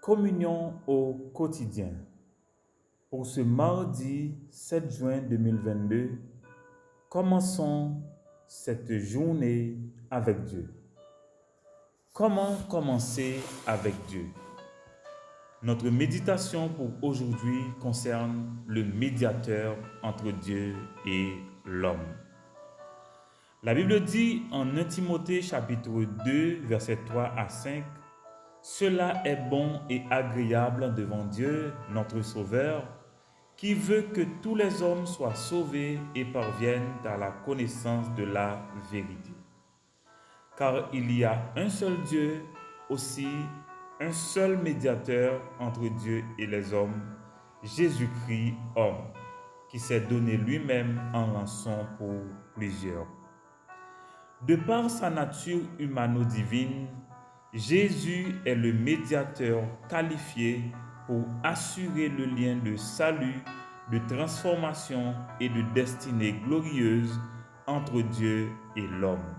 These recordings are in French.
Communion au quotidien. Pour ce mardi 7 juin 2022, commençons cette journée avec Dieu. Comment commencer avec Dieu? Notre méditation pour aujourd'hui concerne le médiateur entre Dieu et l'homme. La Bible dit en 1 Timothée chapitre 2, versets 3 à 5, « Cela est bon et agréable devant Dieu, notre Sauveur, qui veut que tous les hommes soient sauvés et parviennent à la connaissance de la vérité. Car il y a un seul Dieu, aussi un seul médiateur entre Dieu et les hommes, Jésus-Christ, homme, qui s'est donné lui-même en rançon pour plusieurs. » De par sa nature humano-divine, Jésus est le médiateur qualifié pour assurer le lien de salut, de transformation et de destinée glorieuse entre Dieu et l'homme.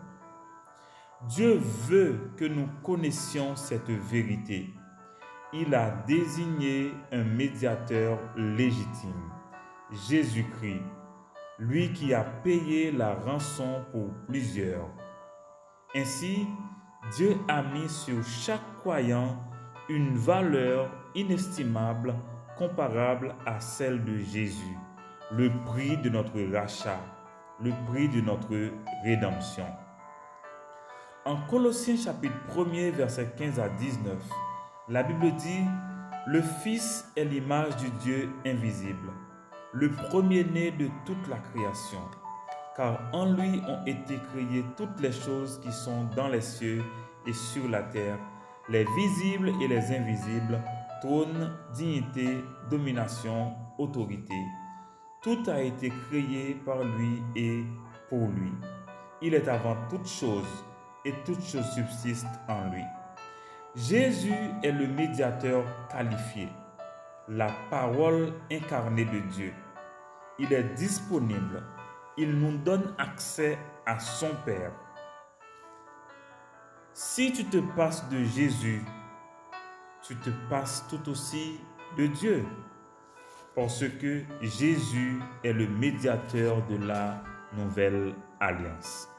Dieu veut que nous connaissions cette vérité. Il a désigné un médiateur légitime, Jésus-Christ, lui qui a payé la rançon pour plusieurs. Ainsi, Dieu a mis sur chaque croyant une valeur inestimable comparable à celle de Jésus, le prix de notre rachat, le prix de notre rédemption. En Colossiens chapitre 1er, versets 15 à 19, la Bible dit « Le Fils est l'image du Dieu invisible, le premier-né de toute la création. Car en lui ont été créées toutes les choses qui sont dans les cieux et sur la terre, les visibles et les invisibles, trône, dignité, domination, autorité. Tout a été créé par lui et pour lui. Il est avant toutes choses et toutes choses subsistent en lui. » Jésus est le médiateur qualifié, la parole incarnée de Dieu. Il est disponible. Il nous donne accès à son Père. Si tu te passes de Jésus, tu te passes tout aussi de Dieu, parce que Jésus est le médiateur de la nouvelle alliance.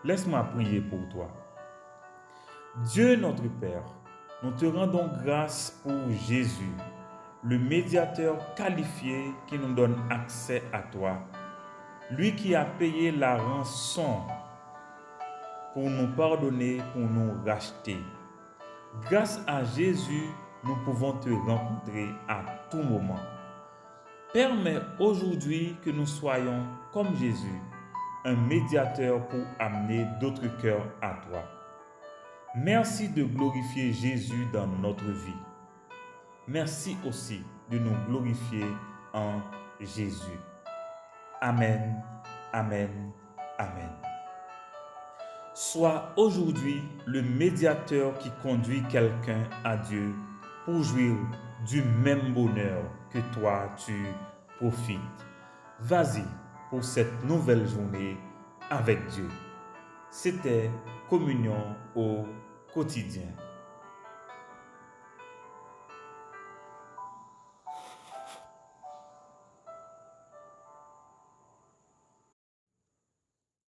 Laisse-moi prier pour toi. Dieu notre Père, nous te rendons grâce pour Jésus, le médiateur qualifié qui nous donne accès à toi. Lui qui a payé la rançon pour nous pardonner, pour nous racheter. Grâce à Jésus, nous pouvons te rencontrer à tout moment. Permets aujourd'hui que nous soyons comme Jésus, un médiateur pour amener d'autres cœurs à toi. Merci de glorifier Jésus dans notre vie. Merci aussi de nous glorifier en Jésus. Amen, amen, amen. Sois aujourd'hui le médiateur qui conduit quelqu'un à Dieu pour jouir du même bonheur que toi tu profites. Vas-y pour cette nouvelle journée avec Dieu. C'était Communion au quotidien.